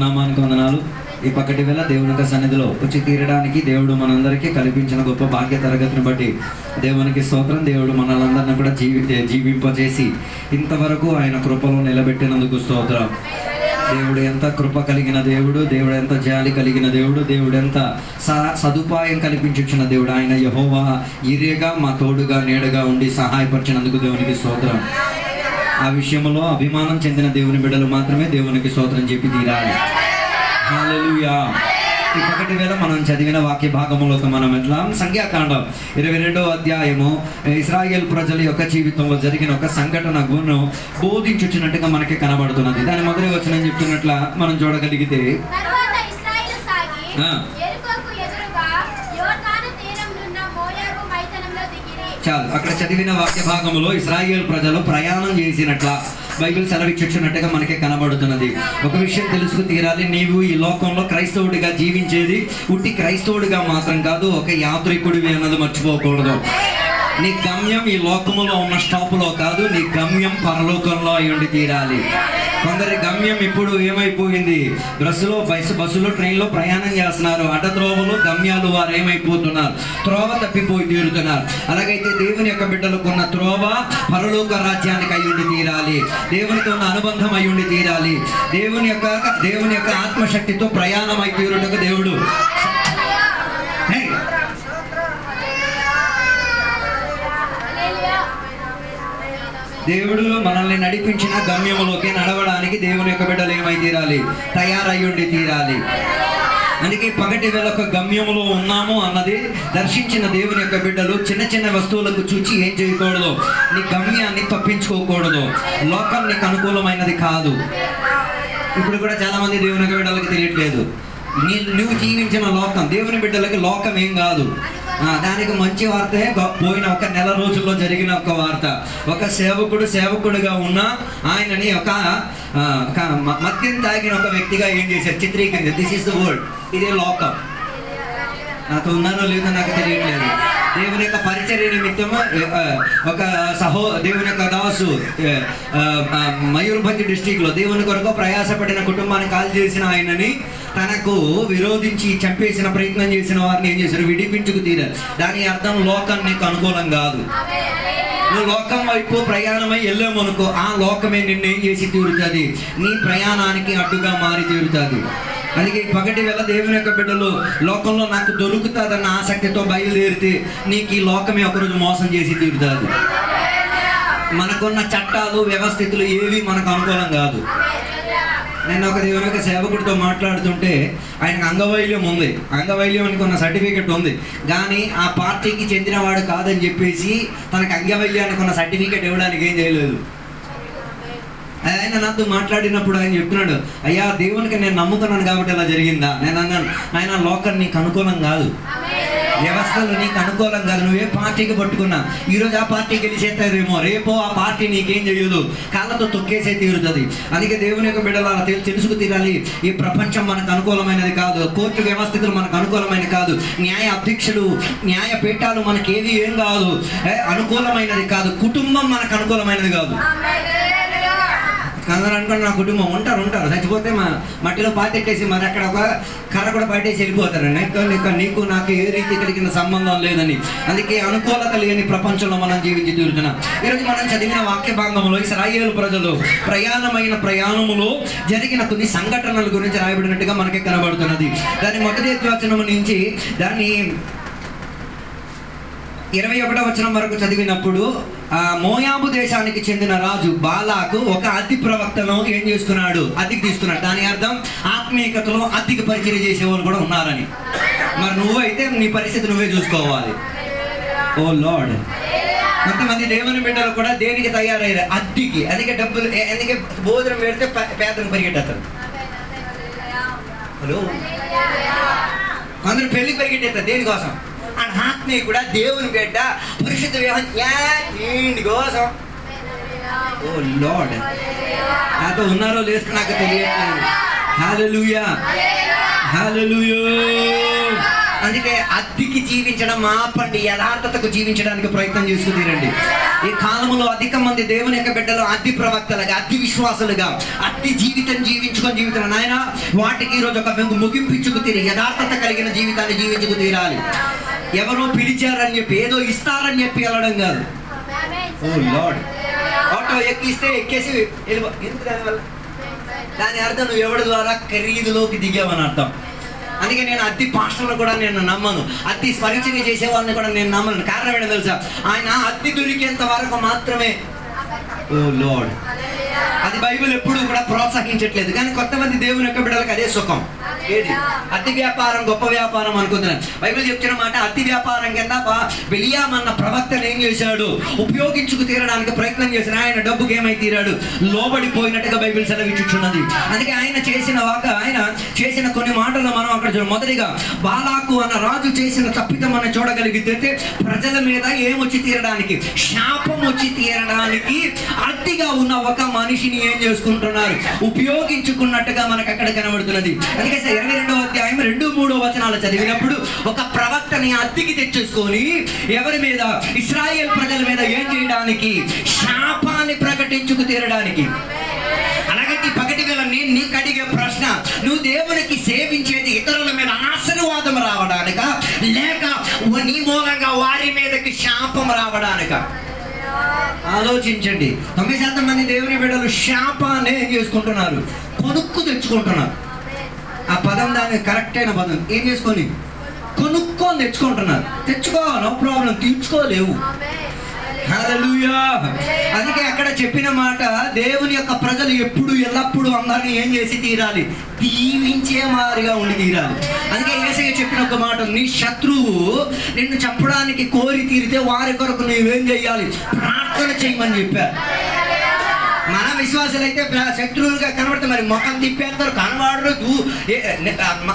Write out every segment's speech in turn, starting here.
నామానికి వందనాలు. ఈ పక్కటి వేళ దేవుని యొక్క సన్నిధిలో వచ్చి తీరడానికి దేవుడు మనందరికీ కల్పించిన గొప్ప భాగ్య తరగతిని బట్టి దేవునికి స్తోత్రం. దేవుడు మనలందరినీ కూడా జీవింపజేసి ఇంతవరకు ఆయన కృపలో నిలబెట్టినందుకు స్తోత్రం. దేవుడు ఎంత కృప కలిగిన దేవుడు, దేవుడు ఎంత జాలి కలిగిన దేవుడు, దేవుడు ఎంత సదుపాయం కల్పించుచున్న దేవుడు. ఆయన యెహోవా ఈరేగా మా తోడుగా నీడగా ఉండి సహాయపరిచినందుకు దేవునికి స్తోత్రం. ఆ విషయంలో అభిమానం చెందిన దేవుని బిడ్డలు మాత్రమే దేవునికి స్తోత్రం చెప్పి తీరాలి. హల్లెలూయా. ఈ పక్కటి వేళ మనం చదివిన వాక్య భాగంలోకి మనం ఎట్లా సంఖ్యాకాండం 22వ అధ్యాయము ఇశ్రాయేల్ ప్రజల యొక్క జీవితంలో జరిగిన ఒక సంఘటన గును బోధించుచున్నట్టుగా మనకి కనబడుతున్నది. దాని మొదటి వచనం చెప్తున్నట్ల మనం చూడగలిగితే చాలు. అక్కడ చదివిన వాక్య భాగంలో ఇశ్రాయేల్ ప్రజలు ప్రయాణం చేసినట్ల బైబిల్ సెలవిచ్చుచున్నట్టుగా మనకి కనబడుతున్నది. ఒక విషయం తెలుసుకు తీరాలి, నీవు ఈ లోకంలో క్రైస్తవుడిగా జీవించేది ఉట్టి క్రైస్తవుడిగా మాత్రం కాదు, ఒక యాత్రికుడివి అన్నది మర్చిపోకూడదు. నీ గమ్యం ఈ లోకములో ఉన్న స్టాపులో కాదు, నీ గమ్యం పరలోకంలో అయ్యుండి తీరాలి. కొందరి గమ్యం ఇప్పుడు ఏమైపోయింది, బస్సులో ట్రైన్లో ప్రయాణం చేస్తున్నారు, అడ్డత్రోవలు గమ్యాలు వారు ఏమైపోతున్నారు, త్రోవ తప్పిపోయి తీరుతున్నారు. అలాగైతే దేవుని యొక్క బిడ్డలకు ఉన్న త్రోవ పరలోక రాజ్యానికి అయ్యుండి తీరాలి, దేవునితో ఉన్న అనుబంధం అయ్యుండి తీరాలి, దేవుని యొక్క ఆత్మశక్తితో ప్రయాణం అయి తీరుటకు దేవుడు మనల్ని నడిపించిన గమ్యములోకి నడవడానికి దేవుని యొక్క బిడ్డలు ఏమై తీరాలి, తయారయ్యుండి తీరాలి. అందుకే పగటి వేళ ఒక గమ్యములో ఉన్నాము అన్నది దర్శించిన దేవుని యొక్క బిడ్డలు చిన్న చిన్న వస్తువులకు చూచి ఏం చేయకూడదు, నీ గమ్యాన్ని తప్పించుకోకూడదు. లోకం నీకు అనుకూలమైనది కాదు. ఇప్పుడు కూడా చాలా మంది దేవుని యొక్క బిడ్డలకి తెలియట్లేదు, నువ్వు జీవించిన లోకం దేవుని బిడ్డలకి లోకం ఏం కాదు. దానికి మంచి వార్తే పోయిన ఒక నెల రోజుల్లో జరిగిన ఒక వార్త. ఒక సేవకుడుగా ఉన్న ఆయనని ఒక మద్యం తాగిన ఒక వ్యక్తిగా ఏం చేశారు, చిత్రీకరించారు. దిస్ ఈస్ ద వరల్డ్, ఇదే లోకం. నాతో ఉన్నారో లేదో నాకు తెలియట్లేదు. దేవుని యొక్క పరిచర్య నిమిత్తము ఒక దేవుని యొక్క దాసు మయూర్భంజ్ డిస్టిక్లో దేవుని కొరకు ప్రయాసపడిన కుటుంబాన్ని కాల్ చేసిన ఆయనని తనకు విరోధించి చంపేసిన ప్రయత్నం చేసిన వారిని ఏం చేశారు, విడిపించుకు తీరారు. దాని అర్థం లోకం నీకు అనుకూలం కాదు. నువ్వు లోకం వైపు ప్రయాణమై వెళ్ళామనుకో, ఆ లోకమే నిన్ను ఏం చేసి తీరుతుంది, నీ ప్రయాణానికి అడ్డుగా మారి తీరుతుంది. అందుకే పగటి వేళ దేవుని యొక్క బిడ్డలు లోకంలో నాకు దొరుకుతుందన్న ఆసక్తితో బయలుదేరితే నీకు ఈ లోకమే ఒకరోజు మోసం చేసి తీరుతుంది. మనకున్న చట్టాలు వ్యవస్థితులు ఏవి మనకు అనుకూలం కాదు. నేను ఒక దేవుని యొక్క సేవకుడితో మాట్లాడుతుంటే ఆయనకు అంగవైల్యం ఉంది, అంగవైల్యానికి ఉన్న సర్టిఫికెట్ ఉంది, కానీ ఆ పార్టీకి చెందినవాడు కాదని చెప్పేసి తనకు అంగవైల్యానికి ఉన్న సర్టిఫికెట్ ఇవ్వడానికి ఏం చేయలేదు. ఆయన నాతో మాట్లాడినప్పుడు ఆయన చెప్తున్నాడు, అయ్యా దేవునికి నేను నమ్ముతున్నాను కాబట్టి ఇలా జరిగిందా. నేను అన్నాను, ఆయన లోకం నీకు అనుకూలం కాదు, వ్యవస్థలు నీకు అనుకూలం కాదు. నువ్వే పార్టీకి పట్టుకున్నా, ఈరోజు ఆ పార్టీ గెలిచేస్తారేమో, రేపో ఆ పార్టీ నీకేం చేయదు, కాళ్ళతో తొక్కేసే తీరుతుంది. అందుకే దేవుని యొక్క బిడ్డలు అలా తెలుసుకు తీరాలి, ఈ ప్రపంచం మనకు అనుకూలమైనది కాదు, కోర్టు వ్యవస్థలు మనకు అనుకూలమైనది కాదు, న్యాయ అధ్యక్షులు న్యాయపీఠాలు మనకి ఏం కాదు, అనుకూలమైనది కాదు, కుటుంబం మనకు అనుకూలమైనది కాదు. అందరూ అనుకోండి నా కుటుంబం ఉంటారు చచ్చిపోతే మట్టిలో పాతెట్టేసి మరి అక్కడ ఒక కర్ర కూడా పట్టేసి వెళ్ళిపోతారు. నీకు నాకు ఏ రీతి కలిగిన సంబంధం లేదని. అందుకే అనుకూలత లేని ప్రపంచంలో మనం జీవించి తీరుతున్నాం. ఈరోజు మనం చదివిన వాక్య భాగంలో ఇశ్రాయేలు ప్రజలు ప్రయాణములో జరిగిన కొన్ని సంఘటనల గురించి రాయబడినట్టుగా మనకి కనబడుతున్నది. దాని మొదటి వచనం నుంచి దాన్ని 21వ వచనం వరకు చదివినప్పుడు మోయాబు దేశానికి చెందిన రాజు బాలాకు ఒక అతి ప్రవక్తను ఏం చేస్తున్నాడు, అతికి తీస్తున్నాడు. దాని అర్థం ఆత్మీయతలో అతికి పరిచయం చేసేవాళ్ళు కూడా ఉన్నారని. మరి నువ్వైతే నీ పరిస్థితి నువ్వే చూసుకోవాలి. ఓ లార్డ్, కొంతమంది దేవుని బిడ్డలు కూడా దేనికి తయారయ్యారు, అద్దెకి. అందుకే డబ్బులు, అందుకే భోజనం పెడితే పేదను పరిగెట్టేస్తారు. హలో, కొందరు పెళ్లి పరిగెట్టేస్తారు దేనికోసం, ఆత్మీయ కూడా దేవుని బిడ్డ పరిశుద్ధ ఇంటి కోసం. ఓ లార్డ్, నాతో ఉన్నారో లేదు నాకు తెలియట్లేదు. హల్లెలూయా, హల్లెలూయా. అందుకే అద్దెకి జీవించడం ఆపండి, యథార్థతకు జీవించడానికి ప్రయత్నం చేసుకుతీరండి. ఈ కాలంలో అధిక మంది దేవుని యొక్క బిడ్డలు అద్దె ప్రవక్తలుగా, అద్దె విశ్వాసులుగా, అద్దె జీవితం జీవించుకొని నాయన వాటికి ఈరోజు ఒక ముగింపించుకు తీరి యథార్థత కలిగిన జీవితాన్ని జీవించుకు తీరాలి. ఎవరో పిలిచారని చెప్పి ఏదో ఇస్తారని చెప్పి వెళ్ళడం కాదు. ఓ లార్డ్, ఆటో ఎక్కిస్తే ఎక్కేసి వెళ్ళిపో. ఎందుకు దానివల్ల? దాని అర్థం నువ్వు ఎవరి ద్వారా ఖరీదులోకి దిగావని అర్థం. అందుకే నేను అద్దె పాస్టర్లు కూడా నేను నమ్మను, అద్దె పరిచయం చేసే వాళ్ళని కూడా నేను నమ్మను. కారణం ఏంటో తెలుసా? ఆయన అద్దె దొరికేంత వరకు మాత్రమే. ఓ లార్డ్, అది బైబిల్ ఎప్పుడు కూడా ప్రోత్సహించట్లేదు. కానీ కొంతమంది దేవుని యొక్క బిడ్డలకు అదే సుఖం. ఏది? అద్దె వ్యాపారం గొప్ప వ్యాపారం అనుకుంటున్నాను. బైబిల్ చెప్తున్న మాట అద్దె వ్యాపారం కింద బిలియాం అన్న ప్రవక్తను ఏం చేశాడు? ఉపయోగించుకు తీరడానికి ప్రయత్నం చేసిన ఆయన డబ్బుకి ఏమై తీరాడు? లోబడిపోయినట్టుగా బైబిల్ సెలవిచ్చుచున్నది. అందుకే ఆయన చేసిన కొన్ని మాటలు మనం అక్కడ చూడ. మొదటిగా బాలాకు అన్న రాజు చేసిన తప్పితం మనం చూడగలిగితే ప్రజల మీద ఏమొచ్చి తీరడానికి? శాపం వచ్చి తీరడానికి అద్దెగా ఉన్న ఒక మనిషిని ఏం చేసుకుంటున్నారు? ఉపయోగించుకున్నట్టుగా మనకు అక్కడ కనబడుతున్నది. అందుకే 22వ అధ్యాయం 2-3 వచనాలు చదివినప్పుడు ఒక ప్రవక్తని అద్దెకి తెచ్చేసుకొని ఎవరి మీద? ఇశ్రాయేల్ ప్రజల మీద ఏం చేయడానికి? శాపాన్ని ప్రకటించుకు తీరడానికి. అలాగే ఈ పగటి వేళ నేను నీకు అడిగే ప్రశ్న, నువ్వు దేవునికి సేవించేది ఇతరుల మీద ఆశీర్వాదం రావడానిక, లేక నీ మూలంగా వారి మీదకి శాపం రావడానిక? ఆలోచించండి. 9% మంది దేవుని బిడ్డలు శాపాన్ని ఏం చేసుకుంటున్నారు? కొనుక్కు తెచ్చుకుంటున్నారు. ఆ పదం దాని కరెక్ట్ అయిన పదం. ఏం చేసుకొని? కొనుక్కొని తెచ్చుకుంటున్నారు. తెచ్చుకో, నో ప్రాబ్లం, తీర్చుకోలేవు. హల్లెలూయా. అందుకే అక్కడ చెప్పిన మాట, దేవుని యొక్క ప్రజలు ఎప్పుడు ఎల్లప్పుడూ అందరినీ ఏం చేసి తీరాలి? దీవించే మారిగా ఉండి తీరాలి. అందుకే యేసయ్య చెప్పిన ఒక మాట, నీ శత్రువు నిన్ను చంపడానికి కోరి తీరితే వారి కొరకు నువ్వేం చేయాలి? ప్రార్థన చేయమని చెప్పారు. మన విశ్వాసులైతే శత్రువులుగా కనబడితే మరి ముఖం తిప్పేస్తారు, కనబడరు.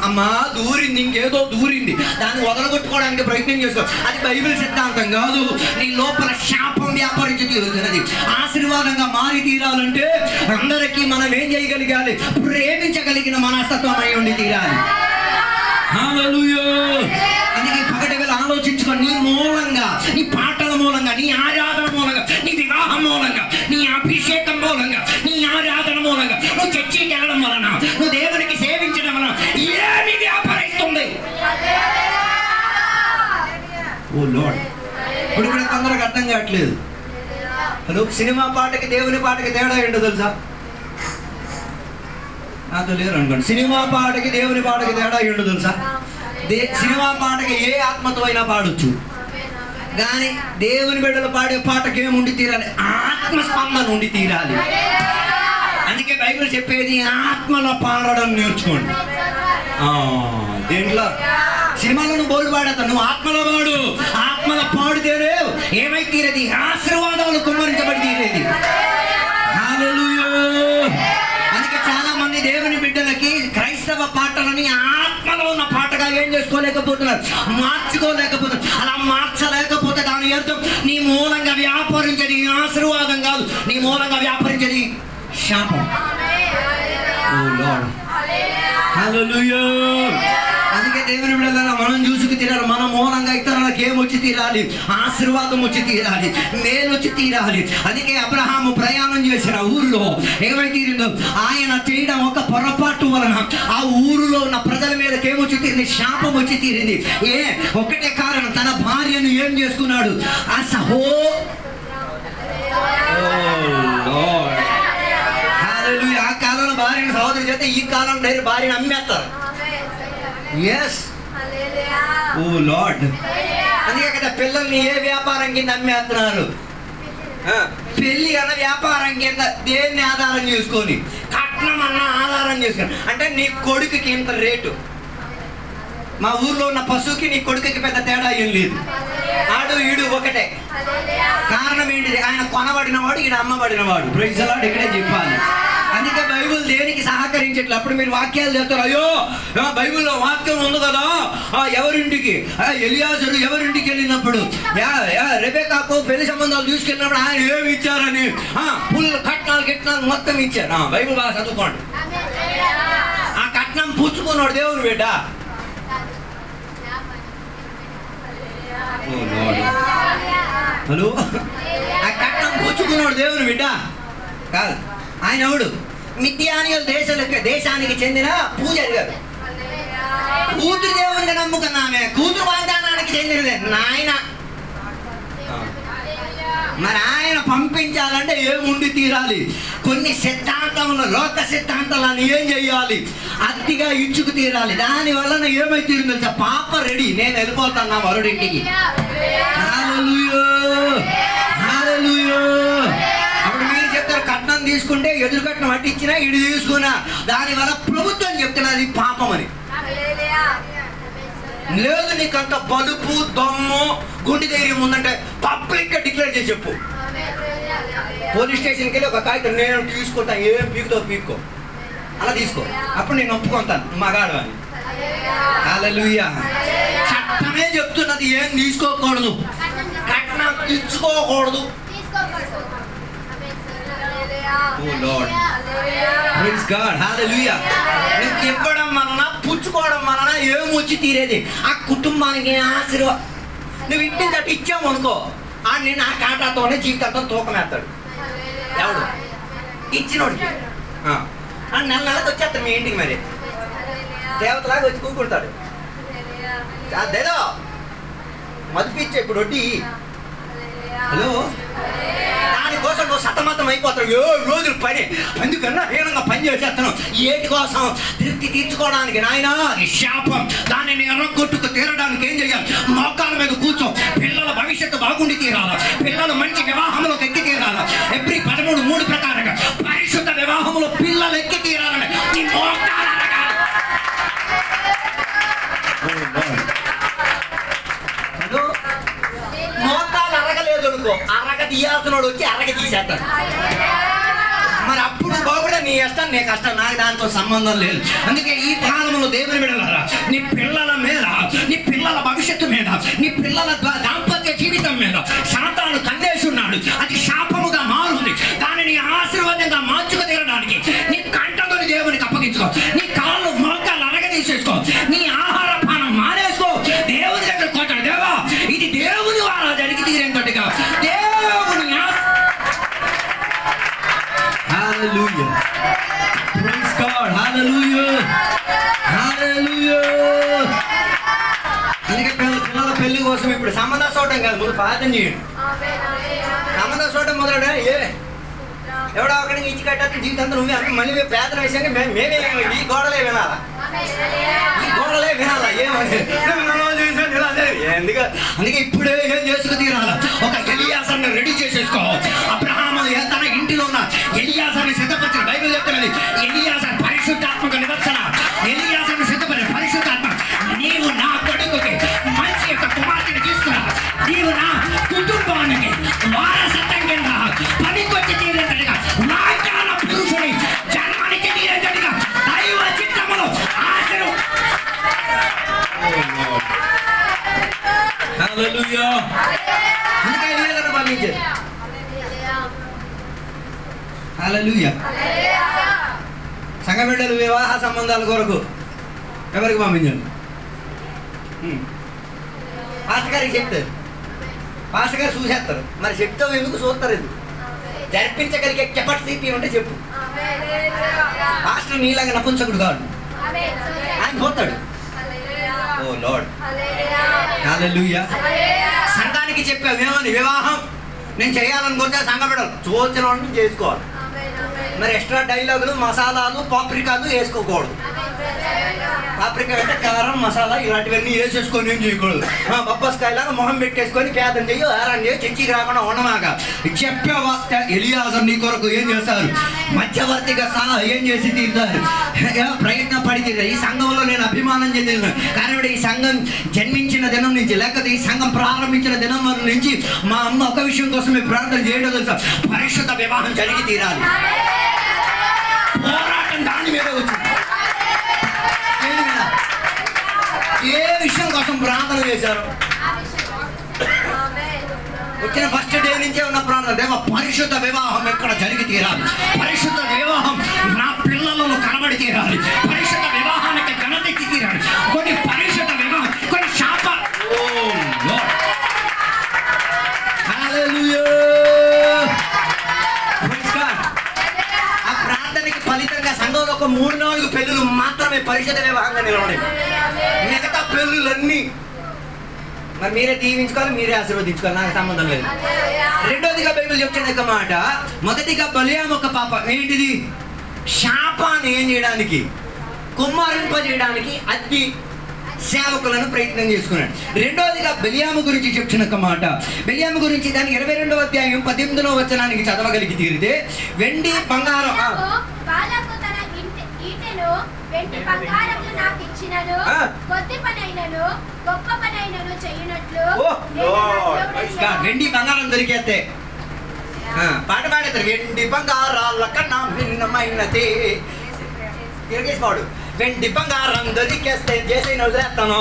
అమ్మా దూరింది, ఇంకేదో దూరింది, దాన్ని వదలగొట్టుకోవడానికి ప్రయత్నం చేసుకో. అది బైబిల్ సిద్ధాంతం కాదు. నీ లోపల శాపం వ్యాపారించి తీరుతున్నది. ఆశీర్వాదంగా మారి తీరాలంటే అందరికీ మనం ఏం చేయగలిగాలి? ప్రేమించగలిగిన మనస్తత్వం అయి ఉండి తీరాలి. హల్లెలూయా. అందుకే పగటి వేళ ఆలోచించుకో. నీ మూలంగా, నీ పాటల మూలంగా, నీ ఆరాధన మూలంగా, నీ వివాహం మూలంగా, నీ అభిషేకం మూలంగా, నీ ఆరాధన మూలంగా, నువ్వు చర్చికి వెళ్ళడం వలన, నువ్వు దేవునికి సేవించడం వలన ఏమి వ్యాపారిస్తుంది? ఓ లార్డ్, ఇప్పుడు కూడా కొందరికి అర్థం కావట్లేదు. హలో, సినిమా పాటకి దేవుని పాటకి తేడా ఏంటో తెలుసా? నాతో లేరు అనుకోండి. సినిమా పాటకి దేవుని పాటకి తేడా ఏంటో తెలుసా? సినిమా పాటకి ఏ ఆత్మతో అయినా పాడొచ్చు, కానీ దేవుని బిడ్డలు పాడే పాటకి ఏముండి తీరాలి? ఆత్మస్పందన ఉండి తీరాలి. అందుకే బైబిల్ చెప్పేది ఆత్మలో పాడడం నేర్చుకోండి. దేంట్లో? సినిమాలో నువ్వు బోర్డు పాడతావు, నువ్వు ఆత్మలో పాడు. ఆత్మలో పాడితేనే ఏమై తీరేది? ఆశీర్వాదాలు కుమ్మరించబడి తీరేది. హల్లెలూయా. అందుకే చాలా మంది దేవుని బిడ్డలకి క్రైస్తవ పాటలని ఆత్మలో ఉన్న పాటగా ఏం చేసుకోలేకపోతున్నారు? మార్చుకోలేకపోతున్నారు. అలా మార్చలేకపోతే దాని అర్థం నీ మూలంగా వ్యాపారించేది ఆశీర్వాదం కాదు, నీ మూలంగా వ్యాపారించేది శాపం. ఓ లార్డ్, హల్లెలూయా. అందుకే దేవుని బిడ్డలారా మనం చూసుకు తీరాలి. మన మూలంగా ఇతరులకు ఏమొచ్చి తీరాలి? ఆశీర్వాదం వచ్చి తీరాలి, మేలు వచ్చి తీరాలి. అందుకే అబ్రహాము ప్రయాణం చేసిన ఊరిలో ఏమై తీరిందో? ఆయన చేయడం ఒక పొరపాటు వలన ఆ ఊరిలో ఉన్న ప్రజల మీదకి ఏమొచ్చి తీరింది? శాపం వచ్చి తీరింది. ఒకటే కారణం, తన భార్యను ఏం చేసుకున్నాడు? ఆ కాలంలో భార్యను సహోదరి చేస్తే ఈ కాలం డైరెక్ట్ భార్యను అమ్మేస్తారు. ఎస్, ఓ లార్డ్. అందుకే కదా పిల్లల్ని ఏ వ్యాపారం కింద అమ్మేస్తున్నారు? పెళ్లి అన్న వ్యాపారం కింద. దేన్ని ఆధారం చేసుకొని? కట్నం అన్న ఆధారం చేసుకొని. అంటే నీ కొడుకుకి ఇంత రేటు. మా ఊర్లో ఉన్న పశువుకి నీ కొడుకుకి పెద్ద తేడా ఏం లేదు. ఆడు ఈడు ఒకటే. కారణం ఏంటిది? ఆయన కొనబడినవాడు, ఈయన అమ్మబడినవాడు. Praise the lord. ఇక్కడే చెప్పాలి. అందుకే బైబిల్ దేనికి సహకరించట్లేదు. అప్పుడు మీరు వాక్యాలు చెప్తారు, అయ్యో బైబిల్లో వాక్యం ఉంది కదా, ఎవరింటికి ఎలియాజరు ఎవరింటికి వెళ్ళినప్పుడు రెబెకాకు పెళ్లి సంబంధాలు తీసుకెళ్ళినప్పుడు ఆయన ఏమి ఇచ్చారని పుల్లు కట్నాలు గిట్నాలు మొత్తం ఇచ్చారు. బైబిల్ బాగా చదువుకోండి. ఆ కట్నం పుచ్చుకున్నాడు దేవుని బిడ్డ. ఓ లార్డ్. హలో, ఆ కట్నం పుచ్చుకున్నాడు దేవుని బిడ్డ కాదు. ఆయన ఎవడు? మిద్యానీయుల దేశానికి చెందిన పూజారి గారు. కూతురు దేవునికి నమ్ముకున్నామే, కూతురు వాగ్దానానికి చెందినదే నాయన. మరి ఆయన పంపించాలంటే ఏముండి తీరాలి? కొన్ని సిద్ధాంతములు, లోక సిద్ధాంతాలను ఏం చెయ్యాలి? అతిగా ఇచ్చుకు తీరాలి. దాని వలన ఏమై తీరింది తెలుసా? పాప రెడీ, నేను వెళ్ళిపోతాను నా వరుడింటికి. హల్లెలూయా, హల్లెలూయా. అప్పుడు మీరు చెప్తారు కట్నం తీసుకుంటే ఎదురు కట్నం అట్టి ఇచ్చినా ఇటు తీసుకున్నా, దానివల్ల ప్రభుత్వం చెప్తున్నది పాపం అని. లేదు నీకంత బలుపు దమ్ము గుండె ధైర్యం ఉందంటే పబ్లిక్ గా డిక్లేర్ చేసి చెప్పు. పోలీస్ స్టేషన్కి వెళ్ళి ఒక కాగితం నేను తీసుకుంటాను, ఏం పీకుతో పీక్కో, అలా తీసుకో, అప్పుడు నేను ఒప్పుకుంటాను మగాడు అని. హల్లెలూయా. చట్టమే చెప్తున్నది ఏం తీసుకోకూడదు, కట్నం ఇచ్చుకోకూడదు. Oh Lord, praise God, hallelujah. నీకు ఇవ్వడం వలన పుచ్చుకోవడం వలన ఏమొచ్చి తీరేది? ఆ కుటుంబానికి ఆశీర్వాదం. నువ్వు ఇంటికి అటు ఇచ్చావు అనుకో, ఆ నేను ఆ కాటాతోనే జీవితంతో తూకం వేస్తాడు. ఎవడు? ఇచ్చినోడికి. నెల నెలకు వచ్చేస్తాడు మీ ఇంటికి, మరి దేవతలాగా వచ్చి కూకుంటాడు. అదేదో మదిపిచ్చే ఇప్పుడు వడ్డీ. హలో, దానికోసం నువ్వు సతమతం అయిపోతావు. 7 రోజులు పని, అందుకన్నా హీనంగా పని చేసేస్తాను. ఏటి కోసం? తృప్తి తీర్చుకోవడానికి. నాయనా ఈ శాపం, దానిని ఎర్రగొట్టుకు తీరడానికి ఏం చేయాలి? మోకాల మీద కూర్చో. పిల్లల భవిష్యత్తు బాగుండి తీరాల, పిల్లలు మంచి వివాహంలోకి ఎక్కి తీరాల. ఎవ్రీ 13:3 ప్రకారంగా పరిశుద్ధ వివాహంలో పిల్లలు ఎక్కి తీరాలని నీ మోకాలు అరగాలి. మోకాలు అరగలేదు అనుకో, అరగ తీయాల్సినోడు వచ్చి అరగ తీసేస్తాడు. మరి అప్పుడు బాగుండే నీ ఇష్టం, నీ కష్టం, నాకు దాంతో సంబంధం లేదు. అందుకే ఈ కాలంలో దేవుని బిడ్డలారా, నీ పిల్లల మీద, నీ పిల్లల భవిష్యత్తు మీద, నీ పిల్లల దాంపత్య జీవితం మీద శాతాను కన్నేసి ఉన్నాడు. అది శాపముగా మారుంది. దానిని ఆశీర్వాదంగా మార్చుకు తీరడానికి నీ కంటతోని దేవునికి అప్పగించుకో. నీ కాళ్ళు మోకాలు అరగదీసేసుకో. నీ ఆహార పానం మానేసుకో. దేవుని దగ్గర కోటాడు. దేవా, ఇది దేవుని వారా జరిగి తీరేంతటిగా దేవుని. Hallelujah. Praise God. Hallelujah. Hallelujah. అందుకే పిల్లల పెళ్లి కోసం ఇప్పుడు సంబంధం చూడటం కాదు, ముందు ప్రార్థన చేయండి. సంబంధం చూడటం మొదలడా ఎవడో అక్కడికి ఇచ్చి కట్టాలి జీవితంతో నువ్వే అంటే మళ్ళీ పేదల విషయాన్ని మేమే ఈ గోడలే వినాలా, ఈ గోడలే వినాలా? ఎందుకు? అందుకే ఇప్పుడే ఏం చేసుకు తీరాలా? ఒక ఎలియాజరుని రెడీ చేసేసుకో. అబ్రహాము తన ఇంటిలో ఉన్న ఎలియాజరుని సిద్ధపరిచిన బైబిల్ చెప్తున్నది. ఎలియాజరు పరిశుద్ధాత్మక నివర్తన. ఎలియాజరుని సిద్ధపరిచిన పరిశుద్ధాత్మ. నీవు నా కొడుకుకి మంచి యొక్క కుమార్తెని తీసుకురా. నీవు నా కుటుంబానికి వారసత్వం కింద పనికొచ్చి తీరేటట్టుగా వాగ్దాన పురుషుని జన్మానికి తీరేటట్టుగా దైవ చిత్తములో ఆశలు. హల్లెలూయా. అందుకే ఎలియాజరుని పంపించారు. హల్లెలూయా. సంఘ బిడ్డలు వివాహ సంబంధాల కొరకు ఎవరికి పంపించండి? పాస్టర్ గారికి చెప్తారు. పాస్టర్ గారు చూసేస్తారు. మరి చెప్తావు ఎందుకు? చూస్తారు ఎందుకు? జరిపించగలిగే కెపాసిటీ ఉంటే చెప్పు. పాస్టర్ నీలాగా నపుంసకుడు కాదు, ఆయన పోతాడు. ఓ లార్డ్, హల్లెలూయా. సంఘానికి చెప్పావు ఏమని? వివాహం నేను చేయాలనుకుంటే సంఘ బిడ్డలు చూసిన చేసుకోవాలి. మరి ఎక్స్ట్రా డైలాగులు, మసాలాలు, పాప్రికాలు వేసుకోకూడదు. పాప్రికా అంటే కారం, మసాలా ఇలాంటివన్నీ వేసేసుకొని ఏం చేయకూడదు. బొబ్బస్కాయలాగా మొహం పెట్టేసుకొని పేదం చెయ్యి, ఆరం చేయి, చర్చికి రాకుండా ఉండమాక. చెప్పావా? ఎలియాజరు నీ కొరకు ఏం చేస్తారు? మధ్యవర్తిగా ఏం చేసి తీరుతారు, ప్రయత్నం పడి తీరుతారు. ఈ సంఘంలో నేను అభిమానం చెందిన కానీ ఈ సంఘం జన్మించిన దినం నుంచి, లేకపోతే ఈ సంఘం ప్రారంభించిన దినం నుంచి మా అమ్మ ఒక విషయం కోసం మేము ప్రార్థన చేయడం తెలుసా? పరిశుద్ధ వివాహం జరిగి తీరాలి. పోరాటం దాని మీద వచ్చింది. ఏ విషయం కోసం ప్రార్థన చేశారు? వచ్చిన ఫస్ట్ డే నుంచే ఉన్న ప్రార్థన, దేవ పరిశుద్ధ వివాహం ఎక్కడ జరిగి తీరాలి. పరిశుద్ధ వివాహం నా పిల్లలలో కనబడి తీరాలి. పరిశుద్ధ వివాహానికి ఘనత ఇచ్చి తీరాలి. కొన్ని పరిశుద్ధ వివాహం, కొన్ని శాప పెళ్ళిళ్ళు మాత్రమే పరిశుద్ధ వివాహంగా నిలబడి, మిగతా పెళ్ళిళ్ళన్నీ మరి మీరే దీవించుకోవాలి, మీరే ఆశీర్వదించుకోవాలి, నాకు సంబంధం లేదు. రెండోదిగా బైబిల్ చెప్తున్న ఒక మాట, మొదటిగా బలియాము ఒక పాప ఏంటిది? శాపాన్ని ఏం చేయడానికి, కుమ్మరింపజేయడానికి అగ్ని సేవకులను ప్రయత్నం చేసుకున్నాడు. రెండోదిగా బెలియాము గురించి చెప్తున్న ఒక మాట, బెలియాము గురించి దాని 22వ అధ్యాయం 18వ వచనానికి చదవగలిగి తీరితే, వెండి బంగారం వెండి బంగారం దొరికేస్తే పాట పాడేస్తారు. వెండి బంగారాల కన్నా భిన్నమైనది తిరిగేసిపోడు. వెండి బంగారం దొరికేస్తే చేసి వదిలేస్తాను,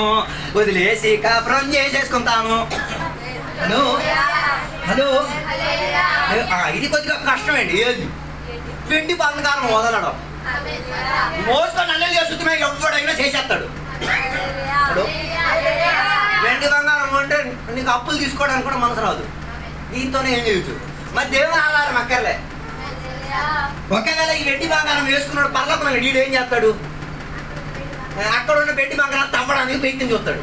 వదిలేసి కాపురం చేసేసుకుంటాను. హలో హలో, ఇది కొద్దిగా కష్టమండి. ఏది వెండి బంగారం వదలడం, మోసుకొని అల్లెలు చేస్తున్నా ఎవడైనా చేసేస్తాడు. హలో, వెండి బంగారం అంటే నీకు అప్పులు తీసుకోవడానికి కూడా మనసు రాదు, దీంతోనే ఏం చేయొచ్చు. మరి దేవుని ఆధారం అక్కర్లే. ఒకవేళ ఈ వెండి బంగారం వేసుకున్నాడు పర్లోకమైన వీడు ఏం చేస్తాడు? అక్కడ ఉన్న వెండి బంగారం తవ్వడానికి ప్రయత్నం చూస్తాడు.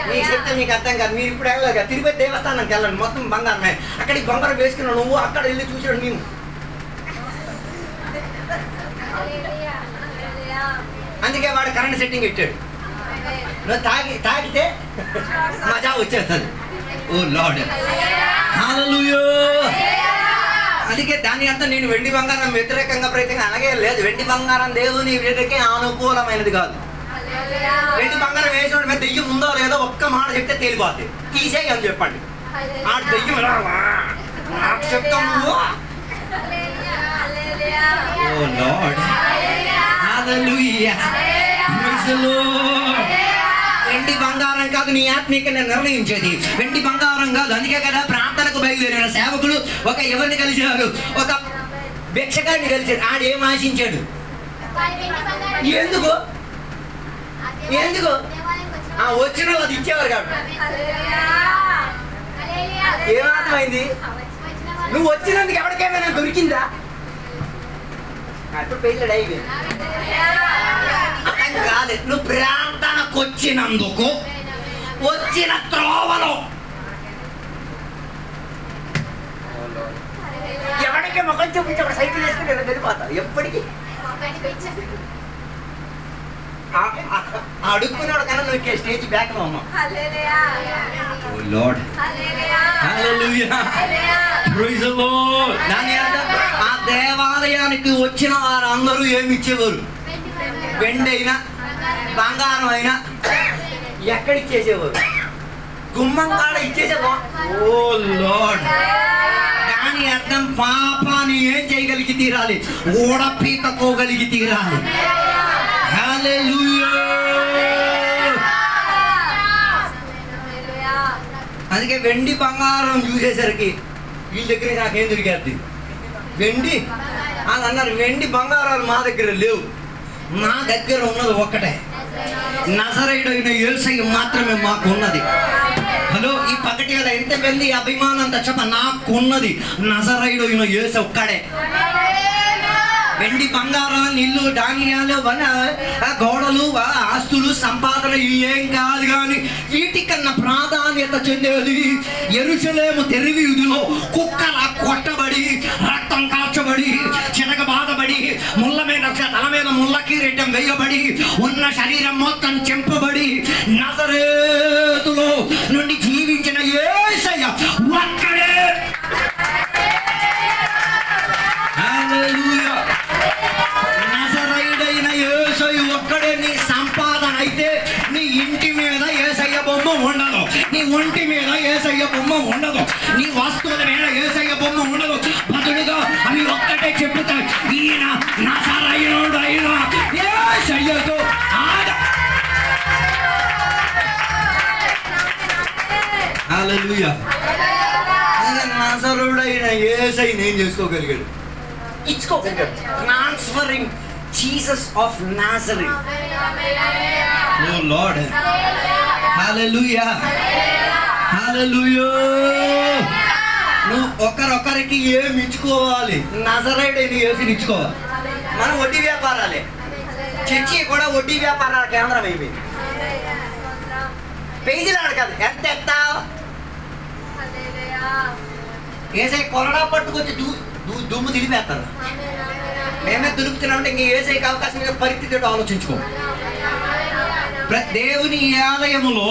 మీకు చెప్తే మీకు అర్థం కాదు. మీరు ఇప్పుడు వెళ్ళలేదు, తిరుపతి దేవస్థానానికి వెళ్ళండి, మొత్తం బంగారమే. అక్కడికి బంగారం వేసుకున్నావు నువ్వు, అక్కడ వెళ్ళి చూసాడు మేము. అందుకే వాడు కరెంట్ సెట్టింగ్ పెట్టాడు. నువ్వు తాగితే మజా వచ్చేస్తుంది. ఓ లార్డ్, హల్లెలూయా. అందుకే దాని అంతా నేను వెండి బంగారం వ్యతిరేకంగా ప్రయత్నంగా అలాగే లేదు. వెండి బంగారం దేవుని వీటికి అనుకూలమైనది కాదు. వెండి బంగారం వేసిన మీద దెయ్యం ఉందో లేదో ఒక్క మాట చెప్తే తేలిపోద్ది. తీసేయి అని చెప్పండి. ఆ దెయ్యం నాకు చెప్తాను. O Lord, hallelujah, praise the Lord. వెండి బంగారం కాదు నీ ఆత్మీయతను నిర్ణయించేది, వెండి బంగారం కాదు. అందుకే కదా ప్రార్థనకు బయలుదేరిన సేవకులు ఒక ఎవరిని కలిశారు? ఒక భిక్షగాడిని కలిశారు. ఆడేం ఆశించాడు? ఎందుకు ఎందుకు వచ్చిన అది ఇచ్చేవారు కాబట్టి. ఏమాత్రమైంది? నువ్వు వచ్చినందుకు ఎవరికైనా దొరికిందా? అప్పుడు పెళ్ళాడు అయిపోయింది. కాదు, నువ్వు ప్రార్థనకు వచ్చినందుకు వచ్చిన త్రోవలో ఎవరికి ముఖం చూపించి ఒక సైకిల్ వేసుకుని వెళ్ళిపోతావు. ఎప్పటికీ అడుక్కున్నాడు కన్నా నువ్వు స్టేజ్ బ్యాక్ లో ఉన్నావు. దాని ఆ దేవాలయానికి వచ్చిన వారందరూ ఏమి ఇచ్చేవారు? వెండి అయినా బంగారం అయినా ఎక్కడిచ్చేసేవారు? గుమ్మం కాడ ఇచ్చేసేవారు. ఓ లార్డ్, దాని అర్థం పాపాన్ని ఏం చేయగలిగి తీరాలి? ఊడపీతకోగలిగి తీరాలి. హల్లెలూయా. అందుకే వెండి బంగారం చూసేసరికి వీళ్ళ దగ్గర నాకేం దొరికేది? వెండి అని అన్నారు. వెండి బంగారాలు మా దగ్గర లేవు, మా దగ్గర ఉన్నది ఒక్కటే, నజరేయుడైన యేసయ్య మాత్రమే మాకు ఉన్నది. హలో, ఈ పగటిలో ఎంత వెళ్ళి అభిమానం చెప్ప నాకు ఉన్నది నజరేయుడైన యేసు ఒక్కడే. వెండి బంగారం ఇల్లు ధాన్యాలు గోడలు ఆస్తులు సంపాదన ఏం కాదు, కానీ వీటికన్నా ప్రాధాన్యత చెందేది యెరూషలేము తెరవీధిలో కుక్కల కొట్టబడి రక్తం కాల్చబడి చినగబాదబడి ముళ్ళ మీద తల మీద ముళ్ళ కిరీటం వేయబడి ఉన్న శరీరం మొత్తం చెంపబడి నజరేతులో నుండి జీవించిన యేసయ్య ఒక్కడే. హల్లెలూయా. నజరేయుడైన యేసయ్య ఒక్కడే నీ సంపాదన అయితే నీ ఇంటి మీద యేసయ్య బొమ్మ ఉండదు, నీ ఒంటి మీద యేసయ్య బొమ్మ ఉండదు, నీ వస్తువుల మీద యేసయ్య బొమ్మ ఉండదు. బదులుగా అవి ఒక్కటే చెప్పుతాయి, ఈయన నజరేయుడైన యేసయ్యతో హల్లెలూయా. నజరేయుడైన యేసయ్యని ఏం చేసుకోగలిగాడు? ఇచ్చుకోగలిగాడు. Transferring Jesus of Nazareth. O Lord, hallelujah, hallelujah. నువ్వు ఒకరొకరికి ఏమి ఇచ్చుకోవాలి? నజరేయుడైన యేసుని ఇచ్చుకోవాలి. మనం వడ్డీ వ్యాపారాలే. చర్చి కూడా వడ్డీ వ్యాపారాల కేంద్రం అయిపోయింది. పేజీలు అడగదు, ఎంత ఎత్తావు ఏసై కొరడా పట్టుకొచ్చి దుమ్ము దిలిపేస్తారు. మేమే దులుపుతున్నామంటే ఇంక ఏసైకి అవకాశం మీద పరిస్థితి ఆలోచించుకో. దేవుని ఆలయములో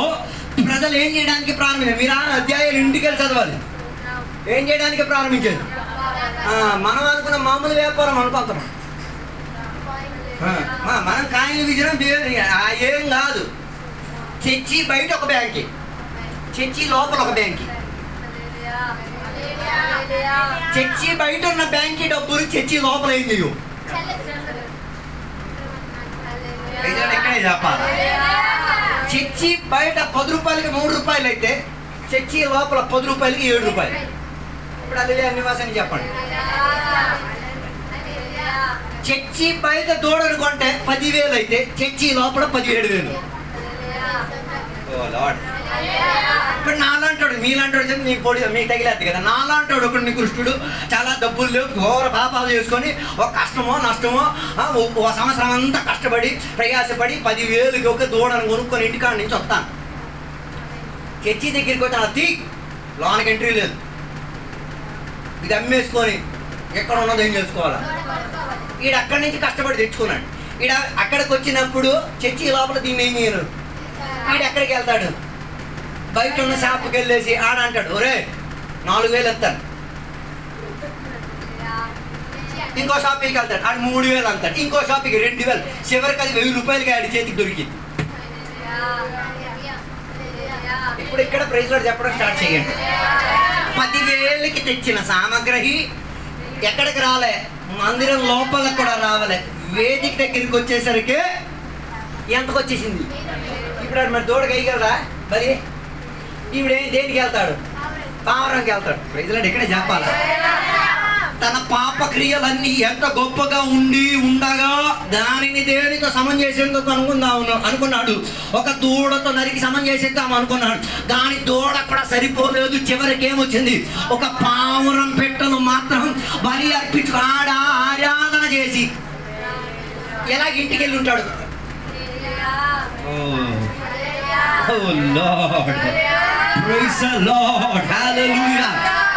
ప్రజలు ఏం చేయడానికి ప్రారంభించారు? మీరు ఆ అధ్యాయాలు ఇంటికి వెళ్ళి చదవాలి. ఏం చేయడానికి ప్రారంభించారు? మనం అనుకున్న మామూలు వ్యాపారం అనుకుంటున్నాం. మనం కాయలు విజయం ఏం కాదు. చర్చి బయట ఒక బ్యాంకి, చర్చి లోపల ఒక బ్యాంకి. చర్చి బయట ఉన్న బ్యాంకి డబ్బులు చర్చి లోపల ఏం చేయవు. ఎక్కడే చెప్పాలి. చర్చి బయట 10 రూపాయలకి 3 రూపాయలు అయితే చర్చి లోపల 10 రూపాయలకి 7 రూపాయలు. ఇప్పుడు అదే నివాసాన్ని చెప్పండి. చర్చి బయట దూడను కొంటే 10,000 అయితే చర్చి లోపల 17,000. ఇప్పుడు నాలాంటాడు మీలాంటాడు నీకు పొడి మీకు తగిలేదు కదా. నాలాంటాడు ఒకడు నికృష్టుడు, చాలా డబ్బులు లేవు, ఘోర పాపాలు చేసుకొని ఒక కష్టమో నష్టమో ఒక సంవత్సరం అంతా కష్టపడి ప్రయాసపడి 10,000కి ఒక దూడను కొనుక్కొని ఇంటికాడ నుంచి వస్తాను. చర్చి దగ్గరికి వచ్చి అలా లోనకి ఎంట్రీ లేదు. ఇది అమ్మేసుకొని ఎక్కడ ఉన్నదో ఏం చేసుకోవాలా. ఈడ అక్కడి నుంచి కష్టపడి తెచ్చుకున్నాడు. ఈడ అక్కడికి వచ్చినప్పుడు చర్చి లోపల దీన్ని ఏం చేయను. ఈడ ఎక్కడికి వెళ్తాడు? బయట ఉన్న షాప్కి వెళ్ళేసి ఆడంటాడు, ఒరే 4,000 ఎత్తాను. ఇంకో షాప్కి వెళ్తాడు, ఆడు 3,000 అంటాడు. ఇంకో షాప్కి 2,000. చివరికి అది 1,000 రూపాయలకి ఆడి చేతికి దొరికింది. ఇప్పుడు ఇక్కడ ప్రైజ్ లో చెప్పడం స్టార్ట్ చేయండి. 10,000కి తెచ్చిన సామగ్రి ఎక్కడికి రాలే, మందిరం లోపలకు కూడా రావలే. వేదిక దగ్గరికి వచ్చేసరికి ఎంతకు వచ్చేసింది. ఇప్పుడు మరి దూడకి వేయగలరా? మరి ఇప్పుడు దేనికి వెళ్తాడు? పావరంకి వెళ్తాడు. ప్రజలు ఇక్కడే చెప్పాలా. తన పాప క్రియలన్నీ ఎంత గొప్పగా ఉండగా దానిని దేనితో సమం చేసేందుకు అనుకున్నాడు. ఒక దూడతో నరికి సమం చేసేద్దాం అనుకున్నాడు. దాని దూడ కూడా సరిపోలేదు. చివరికి ఏమొచ్చింది? ఒక పావురం పెట్టను మాత్రం బలి అర్పించు ఆరాధన చేసి ఎలా ఇంటికి వెళ్ళి ఉంటాడు.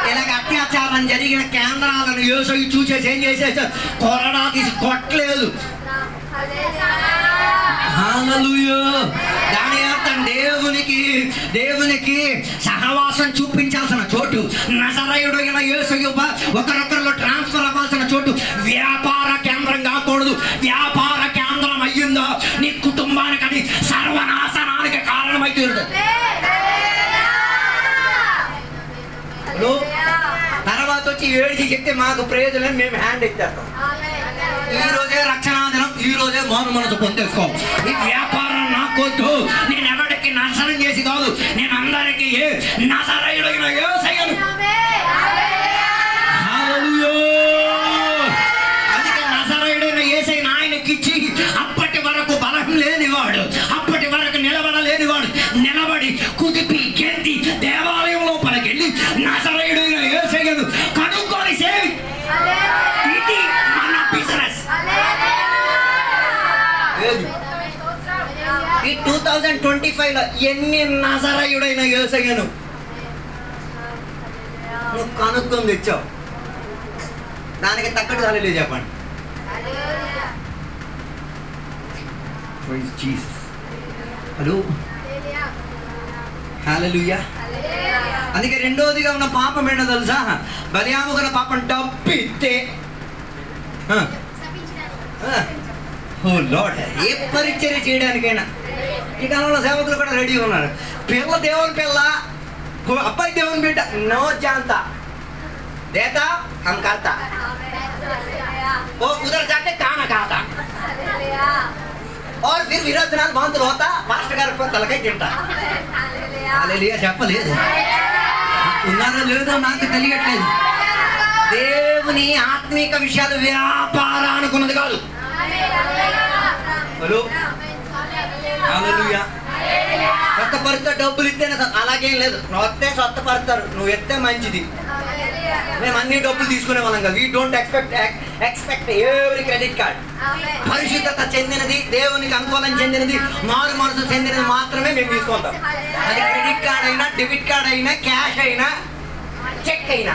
ఇలాగ అత్యాచారం జరిగిన కేంద్రాలను యేసయ్య చూసేసి ఏం చేసేసాడు? కొరడా తీసి కొట్టలేదు. దాని అర్థం దేవునికి సహవాసం చూపించాల్సిన చోటు, నజరేయుడు అయిన యేసయ్య ఒకరొకరిలో ట్రాన్స్ఫర్ అవ్వాల్సిన చోటు వ్యాపార కేంద్రం కాకూడదు. వ్యాపార కేంద్రం అయ్యిందో నీ కుటుంబానికి అది సర్వనాశనానికి కారణమైతుంది. తర్వాత వచ్చి ఏడిచి చెప్తే మాకు ప్రయోజనం, మేము హ్యాండ్ ఇచ్చేస్తాం. ఈ రోజే రక్షణాదినం, ఈ రోజే మౌన మనసు పొందేసుకో. ఈ వ్యాపారం నాకొద్దు. నేను ఎవరికి నాశనం చేసి కాదు, నేను అందరికీ నజరేయుడైన యేసయ్యను. అందుకే నజరేయుడైన యేసయ్యను ఆయనకిచ్చి అప్పటి వరకు బలం లేనివాడు, అప్పటి వరకు నిలబడలేనివాడు నిలబడి కుదిపి గెంతి దేవాలయం లోపలికి వెళ్ళి నజరేయుడైన యేసయ్యను కనుక్కొని సేవి. ఇది మన బిజినెస్. ఈ 2025లో ఎన్ని నజరేయుడైన యేసయ్యను నువ్వు కనుక్కొని తెచ్చావు? దానికి తగ్గట్టు హల్లెలూయా చెప్పండి. హలో హల్లెలూయా. అందుకే రెండోదిగా ఉన్న పాపం ఏంటో తెలుసా? బలియాము గల పాపం డబ్బిస్తే ఓ లార్డ్, ఏ పరిచర్య చేయడానికైనా ఈ కాలంలో సేవకులు కూడా రెడీగా ఉన్నారు. పిల్ల దేవుని పిల్ల, అబ్బాయి దేవుని బిడ్డ, నో జాంతా देता हम करता वो उधर जाके खाना खाता और फिर विरोधनाथ बांध होता मास्टर गार पर तलके गिरता. हालेलुया చెప్పలేదు. ఉన్నారో లేదో నాకు తెలియట్లేదు. దేవుని ఆత్మీక విషయాలు వ్యాపారం అనుకున్నది కాదు. హలో హల్లెలూయా. సొత్తపరిస్తే డబ్బులు ఇస్తేనే అలాగేం లేదు. నువ్వు వస్తే సొత్తపరుస్తారు, నువ్వు ఎత్తే మంచిది. మేము అన్ని డబ్బులు తీసుకునే వాళ్ళం కదా. We don't expect expect every credit card. పరిశుద్ధత చెందినది, దేవునికి అనుకూలం చెందినది, మారు మనసు చెందినది మాత్రమే మేము తీసుకుంటాం. అది క్రెడిట్ కార్డ్ అయినా, డెబిట్ కార్డ్ అయినా, క్యాష్ అయినా, చెక్ అయినా,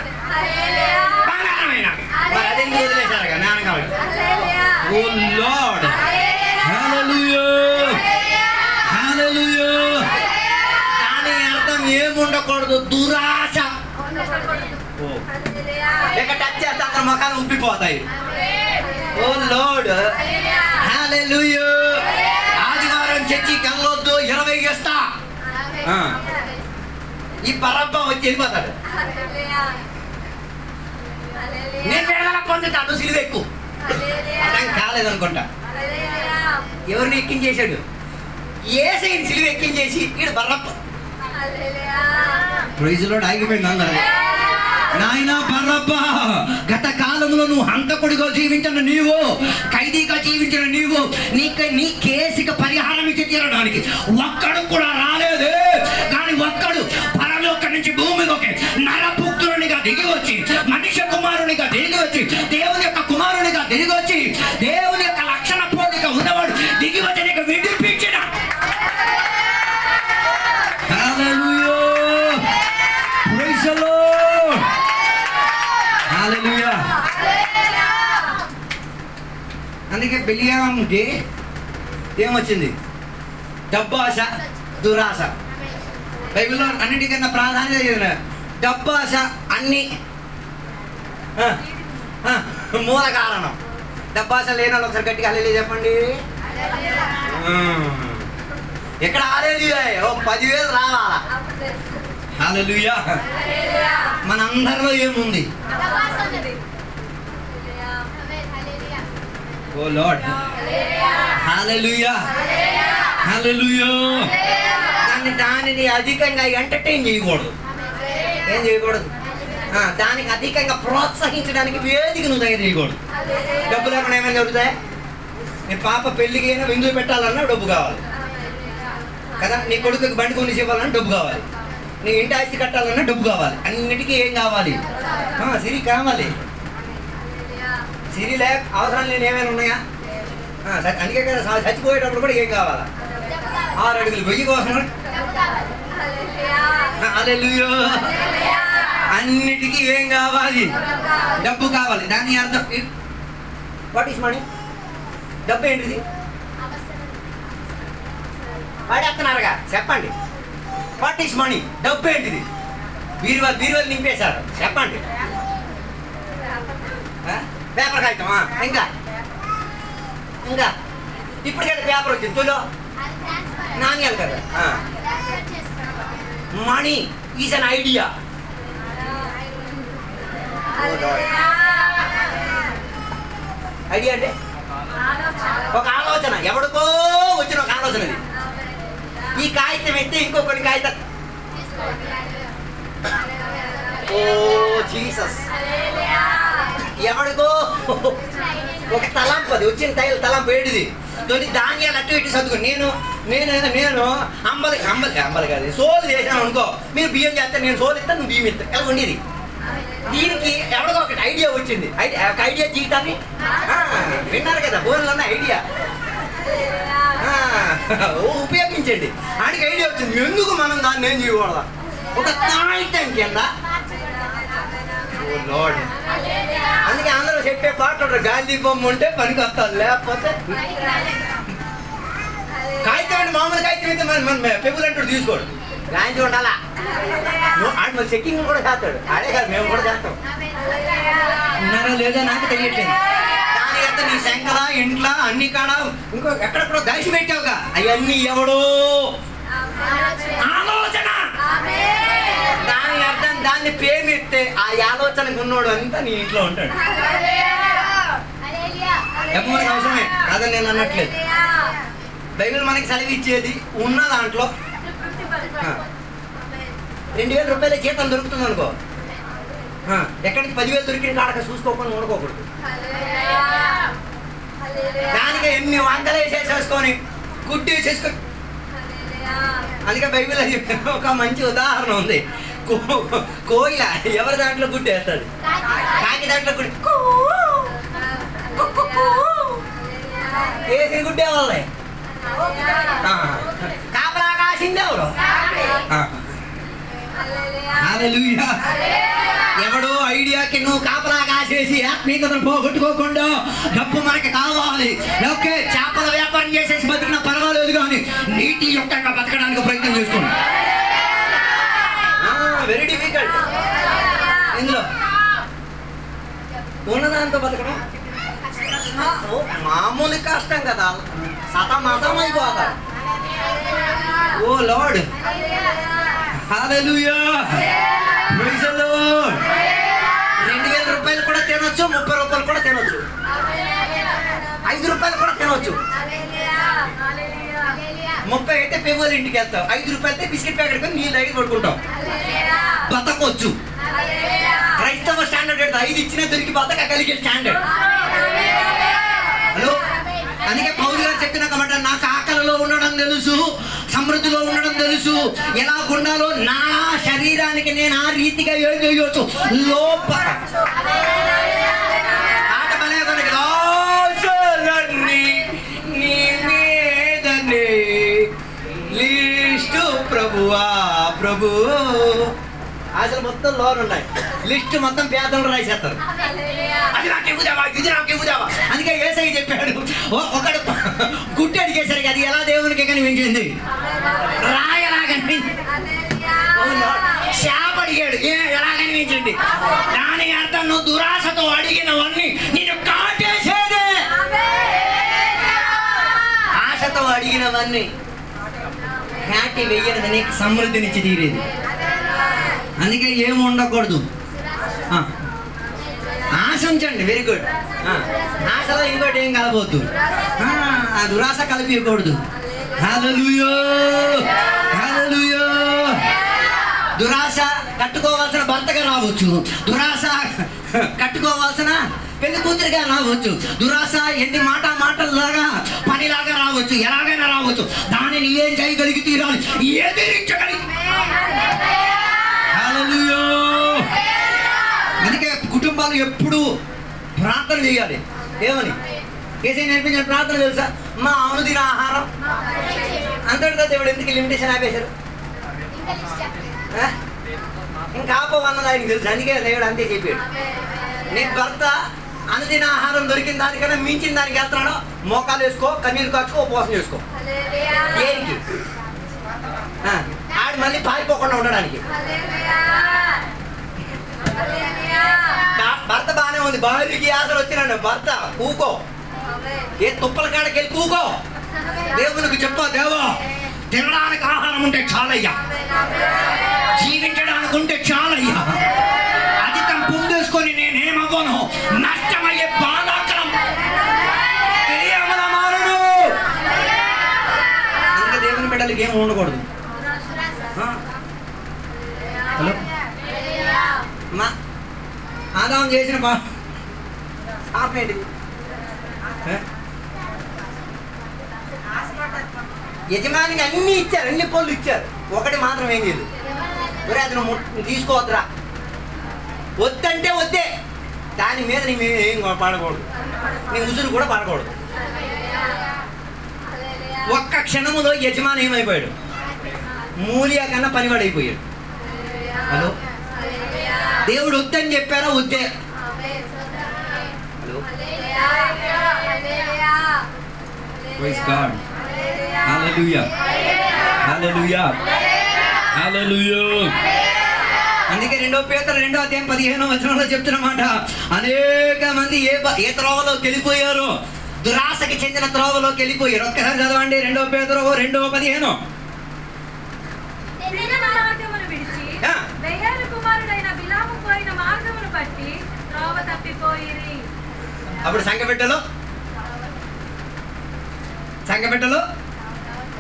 బంగారం అయినా. మరి అదే వదిలేశారు నాన్నగారు. ఓ లార్డ్, హల్లెలూయా, హల్లెలూయా. దాని అర్థం ఏముండకూడదు, దురాశ. ఇక టచ్ చేస్తే అక్కడ ముఖాలు ఉబ్బిపోతాయి. ఓ లార్డ్, హల్లెలూయా. ఆదివారం చర్చికి వెళ్ళొద్దు, 20 ఇస్తా. ఈ బరబ్బా వచ్చి వెళ్ళిపోతాడు. నేను వేళ పొందుతాను, సిలువ ఎక్కువ అర్థం కాలేదనుకుంటా. ఎవరిని ఎక్కించేశాడు? ఏసైని సిలువ ఎక్కించేసి ఈడు బర్రప్ప. Praise lord. ఆగిపోయింది అందరూ. నాయనా బర్రబ్బా, గత కాలంలో నువ్వు హంతకుడిగా జీవించిన నీవు, ఖైదీగా జీవించిన నీవు, నీ కేసుకి పరిహారం ఇచ్చి తీరడానికి ఒక్కడు కూడా రాలేదు. కానీ ఒక్కడు పరలోకం నుంచి భూమిలోకి నరపుత్రునిగా దిగి వచ్చి, మనిషి కుమారునిగా దిగి వచ్చి, దేవుని యొక్క కుమారునిగా దిగి వచ్చి, దేవుని యొక్క లక్షణ పోలిక ఉన్నవాడు దిగి వచ్చి నీకు విడిపించిన. హల్లెలూయా, ప్రైజ్ ది లార్డ్, హల్లెలూయా. అందుకే బిలియాముకి ఏమొచ్చింది? డబ్బాశ, దురాశ. బైబిల్లో అన్నిటికన్నా ప్రాధాన్యత డబ్బాశ. అన్ని మూల కారణం. డబ్బాశ లేని వాళ్ళు ఒకసారి గట్టిగా హల్లెలూయా చెప్పండి. ఎక్కడ హల్లెలూయా? ఓ 10,000 రావాలా? హల్లెలూయా. మనందరిలో ఏముంది? ఓ లార్డ్, హల్లెలూయా, హల్లెలూయా. దానిని అధికంగా ఎంటర్టైన్ చేయకూడదు. ఏం చేయకూడదు? దానికి అధికంగా ప్రోత్సహించడానికి వేదిక నువ్వు తయారు చేయకూడదు. డబ్బు లేకుండా ఏమైనా జరుగుతాయి? నీ పాప పెళ్లికి అయినా విందులు పెట్టాలన్నా డబ్బు కావాలి కదా. నీ కొడుకుకి బండి కొని ఇవ్వాలన్నా డబ్బు కావాలి. నీ ఇంటి ఆస్తి కట్టాలన్నా డబ్బు కావాలి. అన్నిటికీ ఏం కావాలి? సిరి కావాలి. సిరి లేక అవసరం లేని ఏమైనా ఉన్నాయా? అందుకే కదా చచ్చిపోయేటప్పుడు కూడా ఏం కావాలా? 6 అడుగులు వెయ్యి కోసం. హల్లెలూయా. అన్నిటికీ ఏం కావాలి? డబ్బు కావాలి. దాని అర్థం వాట్ ఈస్ మనీ? డబ్బు ఏంటిది? వాడేస్తున్నారుగా, చెప్పండి. What is money? డబ్బు ఏంటిది? బీరువాలు నింపేశారు, చెప్పండి. పేపర్ కాగితమా? ఇంకా ఇంకా ఇప్పటికైతే పేపర్ వచ్చింది. తులో నాణ్యాలు కదా. Money is an idea. Idea అంటే ఒక ఆలోచన, ఎవడికో వచ్చిన ఒక ఆలోచన. ఇది ఈ కాగితం ఎత్తే ఇంకొకటి కాగితం. ఓ జీసస్. ఎవడికో ఒక తలంపు, అది వచ్చిన తలంపు ఏడిది. తొలి ధాన్యాలు అటు ఇటు చదువుకో. నేను అంబలి కాదు, సోలు చేసాను అనుకో. మీరు బియ్యం చేస్తే నేను సోలు ఇస్తాను, నువ్వు బియ్యం ఇస్తాను. ఎలా ఉండేది? దీనికి ఎవరికో ఒకటి ఐడియా వచ్చింది. ఒక ఐడియా జీవితాన్ని విన్నారు కదా, ఫోన్లో ఉన్న ఐడియా ఉపయోగించండి. ఆడికి ఐడియా వచ్చింది. ఎందుకు మనం దాన్ని ఏం చేయకూడదా? ఒక కాగితం కింద. అందుకే అందరూ చెప్పే పాటలు, గాంధీ బొమ్మ ఉంటే పనికి వస్తాను, లేకపోతే కాగితం అంటే మామూలు కాగితం అయితే మన పెబుల్ అంటాడు తీసుకోడు. గాంధీ ఉండాలా? ఆడు మరి చెక్కింగ్ కూడా చేస్తాడు. ఆడే కాదు, మేము కూడా చేస్తాం. ఉన్నారా లేదా నాకు తెలియట్లేదు. దాని అంతా నీ శంకర ఇంట్లో అన్ని కాడ ఇంకో ఎక్కడెక్కడో దర్శి పెట్టావుగా, అవన్నీ ఎవడో ఆలోచన. దాని అర్థం దాన్ని ప్రేమిస్తే ఆ ఆలోచనకు ఉన్నోడు అంతా నీ ఇంట్లో ఉంటాడు. మనకి అవసరమే అదని నేను అన్నట్లేదు. బైబిల్ మనకి సెలవు ఇచ్చేది ఉన్న దాంట్లో 2,000 రూపాయల జీతం దొరుకుతుంది అనుకో. ఎక్కడికి 10,000 దొరికిన కాడక చూసుకోకుండా ఉండకూడదు. దానికి ఎన్ని వందలు వేసేసేసుకొని గుడ్డి వేసేసుకొని. అందుకే బైబిల్ అది ఒక మంచి ఉదాహరణ ఉంది. కోయిల ఎవరి దాంట్లో గుడ్డి వేస్తాడు? కాకి దాంట్లో గుడ్డి. వేసిన గుడ్డే వాళ్ళే. కాపలా కాసింది ఎవరు? హల్లెలూయా. ఎవడో ఐడియాకి నువ్వు కాపలా కాసేసి ఆత్మీయతను పోగొట్టుకోకుండా డబ్బు మనకి కావాలి, ఓకే చేపల వ్యాపారం చేసేసి బతికినా పర్వాలేదు, కానీ నీటి యుక్తంగా బతకడానికి ప్రయత్నం చేసుకోండి. Very difficult. ఇందులో ఉన్నదాంతో బతకడం మామూలు కష్టం కదా, సతమతం అయిపోతారు. O Lord, hallelujah. Praise the Lord. 2000 రూపాయలు కూడా తినొచ్చు, 30 రూపాయలు కూడా తినొచ్చు, 5 రూపాయలు కూడా తినొచ్చు. 30 అయితే పేమోలు ఇంటికి వెళ్తావు, 5 రూపాయలు అయితే బిస్కెట్ ప్యాకెట్ కొని నీళ్ళు తాగి పడుకుంటావు, బతకొచ్చు. క్రైస్తవ స్టాండర్డ్ అంటే 5 ఇచ్చినా దొరికి బతకగలిగే స్టాండర్డ్. హలో, అందుకే పౌలు గారు చెప్పిన కాబట్టి నాకు ఆకలిలో ఉండడం తెలుసు, సమృద్ధిలో ఉండడం తెలుసు, ఎలా ఉండాలో నా శరీరానికి నేను ఆ రీతిగా ఏం చేయవచ్చు. లోపల ఆట బలేదనికి ఆశలన్నీ నీ మీదనే లిస్టు ప్రభువా ప్రభు. ఆశలు మొత్తం లోన్ ఉన్నాయి, లిస్టు మొత్తం పేదలు రాసేస్తారు. అది నాకు ఇవ్వుదావా, ఇది నాకు ఇవ్వుదావా. అందుకే యేసయ్య చెప్పాడు, ఒకడు గుడ్డి అడిగేసరి అది ఎలా దేవునికి కనిపించింది, రాయలా కనిపించింది. శాప అడిగాడు, ఎలా కనిపించింది, దాని అర్థం నువ్వు దురాశతో అడిగినవన్నీ నేను కాటేసేదే. ఆశతో అడిగినవన్నీ కాటి వెయ్యనిది నీకు సమృద్ధినిచ్చి తీరేది. అందుకే ఏమి ఉండకూడదు, ఆశ ఉంచండి. Very good. ఆశలో ఇంకోటి ఏం కలబోద్దు, ఆ దురాశ కలిపియకూడదు. హల్లెలూయా. హల్లెలూయా. దురాశ కట్టుకోవాల్సిన భర్తగా రావచ్చు, దురాశ కట్టుకోవాల్సిన పెళ్లి కూతురిగా రావచ్చు, దురాశ ఎన్ని మాటల్లాగా పనిలాగా రావచ్చు, ఎలాగైనా రావచ్చు. దానిని ఏం చేయగలిగి తీరాలి, ఎదిరించగలిగి. హల్లెలూయా. అందుకే కుటుంబాలు ఎప్పుడు ప్రార్థన చేయాలి. ఏమని ఏసై నేర్పించిన ప్రార్థన తెలుసా? మా అనుదిన ఆహారం అంతటితో దేవుడు ఎందుకు లిమిటేషన్ ఆపేశారు? ఇంకా ఆపవన్నది ఆయనకి తెలుసు, అందుకే దేవుడు అంతే చెప్పాడు. నీ భర్త అనుదిన ఆహారం దొరికిన దానికన్నా మించిన దానికి వెళ్తున్నాడో మోకాలు వేసుకో, కన్నీరు కాచుకో, ఉపవాసం చేసుకో. దేనికి? ఆడు మళ్ళీ పారిపోకుండా ఉండడానికి. భర్త బాగానే ఉంది, భార్యకి ఆశలు వచ్చినాడు, భర్త ఊకో, ఏ తుప్పల కాడకి వెళ్ళి ఊకో. దేవునికి చెప్పా, దేవా తినడానికి ఆహారం ఉంటే చాలయ్యా, జీవించడానికి ఉంటే చాలయ్యా, అధికం పొందేసుకొని నేనేమవ్వను, నష్టమయ్యే బాధాకరం మారుడు. అందుకే దేవుని బిడ్డలకి ఏమి ఉండకూడదు. హలో, మా ఆదాం చేసిన పాపేంటి? యజమానికి అన్ని ఇచ్చారు, అన్ని పనులు ఇచ్చారు, ఒకటి మాత్రం ఏం చేయదు. ఒరే అతను తీసుకోవద్దురా, వద్దంటే వద్దే, దాని మీద నీ ఏం పడకూడదు, నీ ఉసురు కూడా పడకూడదు. ఒక్క క్షణములో యజమాని ఏమైపోయాడు, మూలియా కన్నా పనివాడైపోయాడు. హలో, దేవుడు వద్దని చెప్పారా? వద్దే. Hello, praise God. Hallelujah. Hallelujah. Hallelujah. అందుకే 2 పేతురు 2:15 చెప్తున్నమాట, అనేక మంది ఏ త్రోవలోకి వెళ్ళిపోయారు, దురాశకి చెందిన త్రోవలోకి వెళ్ళిపోయారు. ఒక్కసారి చదవండి 2 పేతురు 2:15. అప్పుడు సంఘబిడ్డలు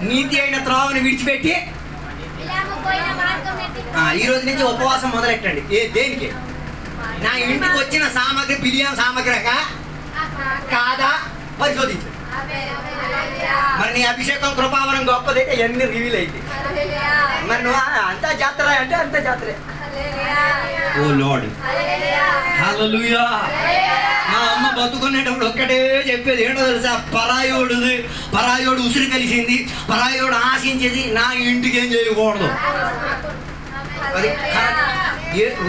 నీతి అయిన త్రోవని విడిచిపెట్టి ఈ రోజు నుంచి ఉపవాసం మొదలెట్టండి. దేనికి? నా ఇంటికి వచ్చిన సామాగ్రి బిలియం సామాగ్రి కాదా పరిశోధించు. మరి నీ అభిషేకం కృపావరం గొప్పదైతే ఎన్ని రివీల్ అయితే, మరి నువ్వు అంతా జాతర అంటే అంతా జాతరే. ఓ లార్డ్. హల్లెలూయా. మా అమ్మ బతుకునేటప్పుడు ఒక్కటే చెప్పేది ఏంటో తెలుసా, పరాయోడు ఉసిరి కలిసింది, పరాయోడు ఆశించేది నా ఇంటికి ఏం చేయకూడదు. అది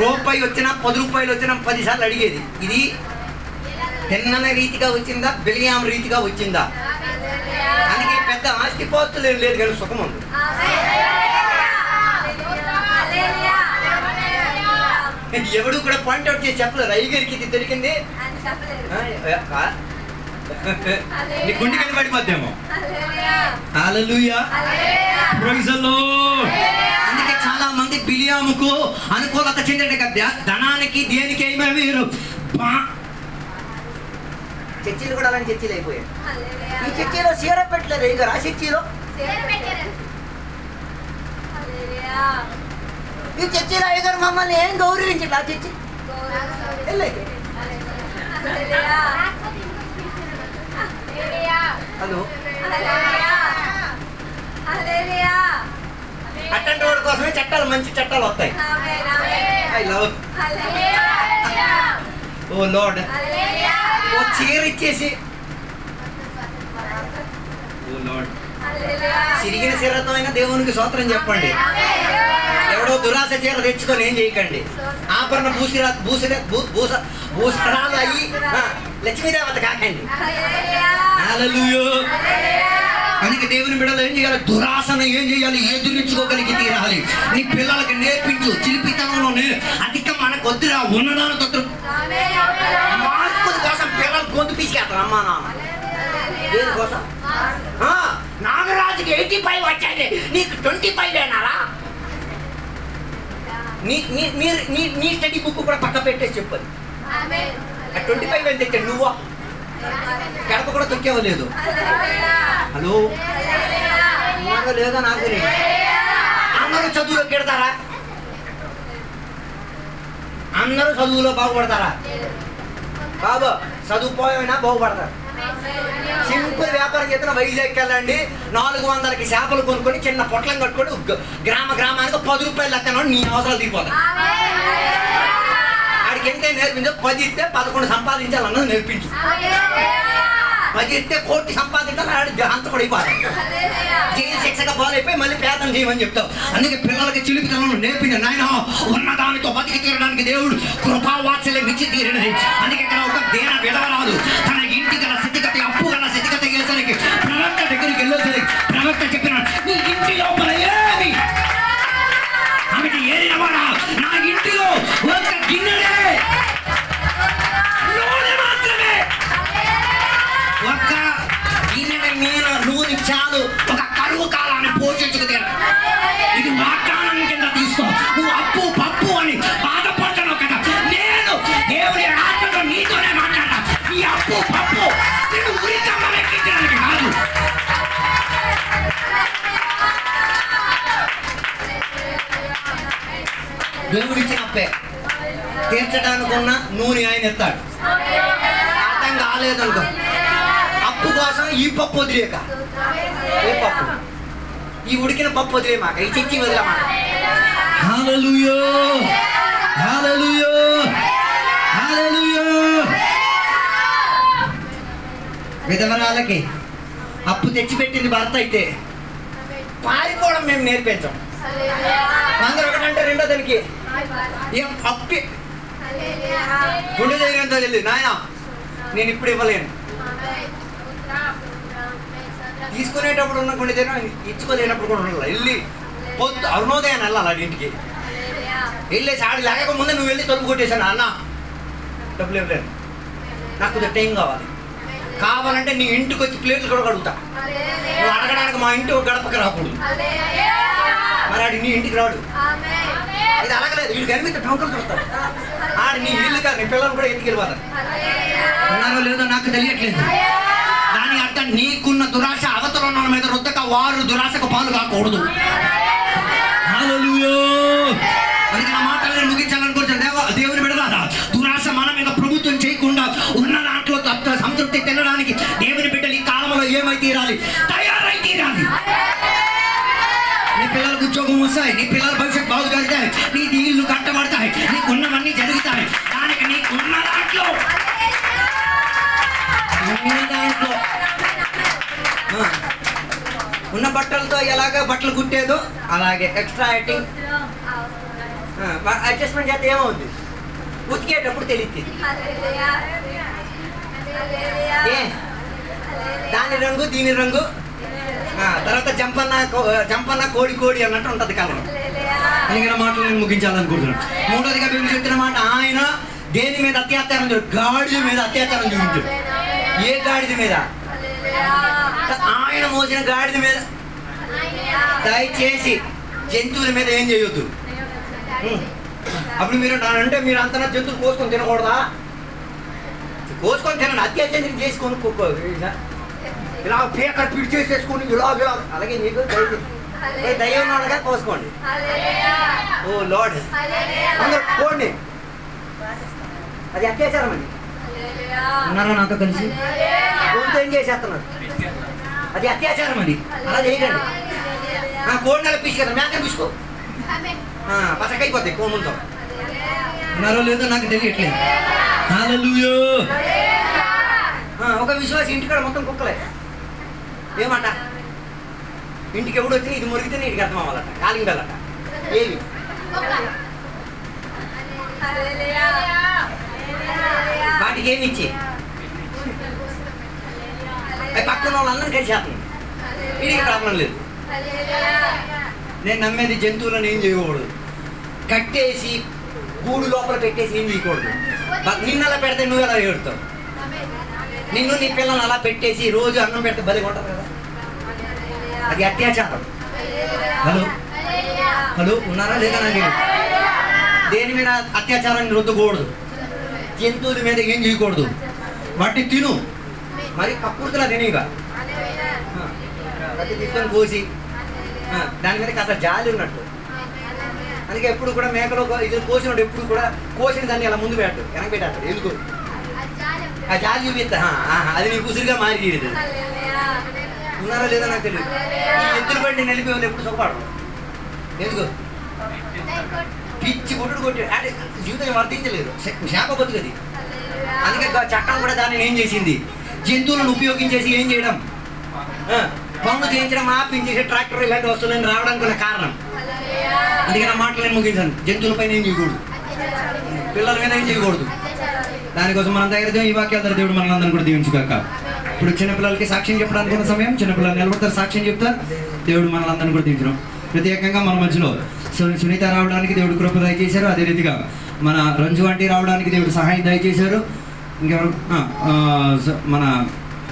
రూపాయి వచ్చినా 10 రూపాయలు వచ్చినా 10 సార్లు అడిగేది. ఇది తిన్నన రీతిగా వచ్చిందా, బిలియాం రీతిగా వచ్చిందా? అందుకే పెద్ద ఆస్తిపోతులు ఏం లేదు కానీ సుఖం ఉంది. ఎవడు కూడా పాయింట్అవుట్ చేసి చెప్పలేదు అయ్యగారికి ఇది దొరికింది నీ గుండె కింద పడిపోద్దేమో. హల్లెలూయా, ప్రైజ్ ది లార్డ్. అందుకే చాలా మంది బిలియాముకు అనుకూలత చెందాడు కదా, ధనానికి దేనికి ఏమో మీరు చర్చీలు కూడా అలాంటి చర్చీలు అయిపోయాయి. ఈ చర్చీలో సీర పెట్టలేదు అయ్యగారు, ఆ చర్చీలో ఈ చర్చీలో అయ్యగారు మమ్మల్ని ఏం గౌరవించండి. ఆ చర్చి హలో అట్టంటి వాడి కోసమే చట్టాలు, మంచి చట్టాలు వస్తాయి. I love O Lord. ఓ చీర ఇచ్చేసి ఓ లార్డ్, చిరిగిన చీరతో అయినా దేవునికి స్తోత్రం చెప్పండి. ఎవడో దురాశ చీర తెచ్చుకొని ఏం చేయకండి. ఆభరణ భూషణాలు అయ్యి లక్ష్మీదేవత కాకండి. హల్లెలూయా. అందుకే దేవుని బిడ్డలు ఏం చేయాలి, దురాశను ఏం చేయాలి, ఎదురించుకోగలిగి తీరాలి. నీ పిల్లలకి నేర్పించు. చిలిపితనంలో అధిక మనకు వద్దురా, ఉన్నదానితో మార్పుల కోసం పిల్లలు గొంతు పీసుకెళ్తారు అమ్మా నాన్న. దేనికోసం? నాగరాజుకి 85 వచ్చాయి, నీకు 25 వేనాలా? నీ స్టడీ బుక్ కూడా పక్క పెట్టేసి చెప్పదు. 25 వేలు తెచ్చాడు, నువ్వా గడప కూడా తొక్కేవలేదు. హలో, లేదా నాకు తెలియదు. అందరూ చదువులో కెడతారా? అందరూ చదువులో బాగుపడతారా? బాబు చదువుపోయినా బాగుపడతారు. సింపుల్ వ్యాపారం చేస్తున్న వైజాగ్కి వెళ్ళండి, 400కి చేపలు కొనుక్కొని చిన్న పొట్లం కట్టుకొని గ్రామానికి 10 రూపాయలు లెక్కన నీ అవసరాలు తీరిపోతాయి. ఆడికి ఎంత నేర్పించో 10 ఇస్తే 11 సంపాదించాలన్నది నేర్పించు. 10 ఇస్తే 1 కోటి సంపాదించాలి, అంత కూడా అయిపోతాయి. జైలు శిక్షగా బాలైపోయి మళ్ళీ పేదం చేయమని చెప్తావు. అందుకే పిల్లలకి చిలిపితనం నేర్పించు. నాయన ఉన్నదానితో బతికి తీరడానికి దేవుడు కృపావాత్సల్యం ఇచ్చి తీరినది. అందుకే ఇక్కడ ఒక దేన విడవరాదు తన ఇంటి గల స్థితిగతి, అప్పు గల స్థితిగతి అయ్యేసరికి ప్రవక్త దగ్గరికి వెళ్ళేసరికి ప్రవక్త చెప్పిన నీ ఇంటి లోపల ఏమి ఆమెకి ఏరినవాడా, నా ఇంటిలో ఒక గిన్నెలే నూనె మాత్రమే, ఒక్క గిన్నెల నూనె చాలు ఒక కరువు కాలాన్ని పోషించుకు తీర. ఇది వాగ్దానం కింద తీసుకో. నువ్వు అప్పు పప్పు అని బాధపడ్డావు కదా, నేను దేవుడి ఆత్మతో నీతోనే మాట్లాడతా. ఈ అప్పు పప్పు నేను ఉరికమ్మలెక్కించడానికి కాదు. దేవుడిచ్చిన అప్పే తీర్చడానికి ఉన్న నూనె ఆయన ఎత్తాడు. అర్థం కాలేదనుకో, అప్పు కోసం ఈ పప్పు వదిలేక, ఏ పప్పు, ఈ ఉడికిన పప్పు వదిలేమాక, ఈ చిచ్చి వదిలేమాక. హల్లెలూయా, హల్లెలూయా, హల్లెలూయా. విధవరాలకి అప్పు తెచ్చిపెట్టింది భర్త అయితే పారిపోవడం మేము నేర్పించాం. అందరూ ఒకటంటే రెండో దానికి ఏం అప్పి గుండె ధైర్యంతో వెళ్ళి, నాయన నేను ఇప్పుడు ఇవ్వలేను. తీసుకునేటప్పుడు ఉన్న గుండె ధైర్యం ఇచ్చుకోలేనప్పుడు కూడా ఉండాలి. వెళ్ళి పొద్దు అరుణోదయాన్ని వెళ్ళాలి ఇంటికి. వెళ్ళేసి ఆడి లేక ముందే నువ్వు వెళ్ళి తలుపు కొట్టేశాను, అన్న డబ్బులు ఇవ్వలేను, నాకు కొద్దిగా టైం కావాలంటే నీ ఇంటికి వచ్చి ప్లేట్లు కూడా కడుగుతా. నువ్వు అడగడానికి మా ఇంటి గడపకి రాకూడదు. మరి ఆడి నీ ఇంటికి రాడు. ఇది అడగలేదు, వీడికి అనిపిస్తే టోకలు చూస్తాడు. ఆడి నీ ఇల్లు కాదు, నీ పిల్లలు కూడా ఇంటికి వెళ్ళిపోతారు. ఉన్నారో లేదో నాకు తెలియట్లేదు. దాని అర్థం నీకున్న దురాశ అవతల ఉన్న మీద రుద్దక వారు దురాశకు పాలు కాకూడదు. హల్లెలూయా. అందుకే నా మాటలు ముగించాలనుకుంటున్నాను. దేవుని బిడ్డలారా, దురాశ మన మీద ప్రభుత్వం చేయకుండా ఉన్న దాంట్లో సంతృప్తి తినడానికి దేవుని బిడ్డలు ఈ కాలంలో ఏమై తీరాలి, తయారై తీరాలి. నీ పిల్లలకు ఉద్యోగం వస్తాయి, నీ పిల్లల భవిష్యత్తు బాగు జరుగుతాయి, నీ ఇల్లు కట్టబడతాయి, నీకున్నవన్నీ జరుగుతాయి. దానికి నీకున్న దాంట్లో ఉన్న దాంట్లో ఉన్న బట్టలతో ఎలాగ బట్టలు కుట్టేదో అలాగే ఎక్స్ట్రా యాక్టింగ్ అడ్జస్ట్మెంట్ చేస్తే ఏమవుద్ది? ఉతికేటప్పుడు తెలియదు దాని రంగు దీని రంగు. తర్వాత జంపన్న కోడి అన్నట్టు ఉంటది కలర్. అందుకని మాటలు నేను ముగించాలనుకుంటున్నాను. మూడోదిగా మేము చెప్తున్న మాట, ఆయన దేని మీద అత్యాచారం చూడు? గాడిద మీద అత్యాచారం చూపించాడు. ఏ గాడిద మీద? ఆయన మోసిన గాడిద మీద. దయచేసి జంతువుల మీద ఏం చేయొద్దు. అప్పుడు మీరు అంటే మీరు అంత జంతువులు కోసుకొని తినకూడదా? కోసుకొని తినండి, అత్యాచారం చేసుకొని ఇలా పేకర్ పిడి చేసేసుకొని ఇలా అలాగే నీకు దయ్యం ఉన్నాడుగా కోసుకోండి. ఓ లార్డ్, అందరూ కోండి. అది అత్యాచారం అండి. ఉన్నారా నాతో కలిసి? గొంతు ఏం చేసేస్తున్నారు? అది అత్యాచారం అండి. అలా చేయకండి. కోడి నెల పీసు కదా, మేకని పీసుకో, పసకైపోతాయి కోములతో. ఉన్నారో లేదో నాకు తెలియట్లేదు. హల్లెలూయా. ఒక విశ్వాసి ఇంటికాడ మొత్తం కుక్కలే. ఏమాట ఇంటికి ఎవడు వచ్చి ఇది మురిగితేనే ఇంటికి అర్థం అవ్వాలట, కాలింగ్ బెల్లట. ఏవి వాటికి ఏమి ఇచ్చి పక్కన వాళ్ళందరూ కలిసేస్తుంది. వీడికి ప్రాబ్లం లేదు. నేను నమ్మేది జంతువులను ఏం చేయకూడదు. కట్టేసి గూడు లోపల పెట్టేసి ఏం చేయకూడదు. నిన్ను అలా పెడితే నువ్వు ఎలా ఏడుతావు? నిన్ను నీ పిల్లల్ని అలా పెట్టేసి రోజు అన్నం పెడితే బలి కొంటారు కదా, అది అత్యాచారం. హలో ఉన్నారా లేదా? నాకు దేని మీద అత్యాచారాన్ని రుద్దకూడదు. జంతువుల మీద ఏం చేయకూడదు. వాటిని తిను, మరి కక్కుర్తులా తినేగా. ప్రతి తీసుకొని కోసి దాని మీద కాస్త జాలి ఉన్నట్టు. అందుకే ఎప్పుడు కూడా మేకలో ఇది కోసినట్టు ఎప్పుడు కూడా కోసిన దాన్ని అలా ముందు పెట్టు, వెనక పెట్టాడు. ఎందుకు? ఆ జాలి చూపిస్తా, అది నీ కుసురుగా మారి తీయదు. ఉన్నారా లేదా నాకు తెలియదు. ఈ ఎద్దులు బట్టి నలిపే వాళ్ళు ఎప్పుడు సుఖపడరు. ఎందుకు? పిచ్చి కొట్టుడు కొట్టి అంటే జీవితం వర్తించలేదు, శాప బతుకది. అందుకే చట్టం కూడా దాన్ని ఏం చేసింది? జంతువులను ఉపయోగించేసి ఏం చేయడం, పనులు చేయించడం ఆపించేసి ట్రాక్టర్ ఇలాంటి వస్తువులను రావడానికి ఉన్న కారణం. అందుకే నా మాటలు నేను ముగించాను. జంతువులపైన ఏం చేయకూడదు, పిల్లల మీద ఏం చేయకూడదు. దానికోసం మనం దగ్గర ఈ వాక్యాల దేవుడు మనల్ని కూడా దీవించుగాక. ఇప్పుడు చిన్నపిల్లలకి సాక్ష్యం చెప్పడానికి ఉన్న సమయం. చిన్నపిల్లలు నిలబడతారు, సాక్ష్యం చెప్తారు. దేవుడు మనల్ని కూడా దీవించడం. ప్రత్యేకంగా మన మధ్యలో సునీత రావడానికి దేవుడు కృప దయచేశారు. అదే రీతిగా మన రంజు ఆంటీ రావడానికి దేవుడు సహాయం దయచేశారు. ఇంకెవరు? మన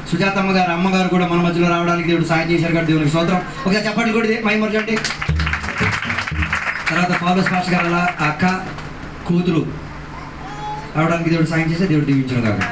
సుజాతమ్మ గారు అమ్మగారు కూడా మన మధ్యలో రావడానికి దేవుడు సహాయం చేశారు కాబట్టి దేవునికి స్తోత్రం. ఒకసారి చెప్పండి కూడా మైమర్చండి. తర్వాత పౌలోస్ పాస్టర్ గారు అక్క కూతురు రావడానికి దేవుడు సహాయం చేస్తే దేవుడు దీవించారు కాబట్టి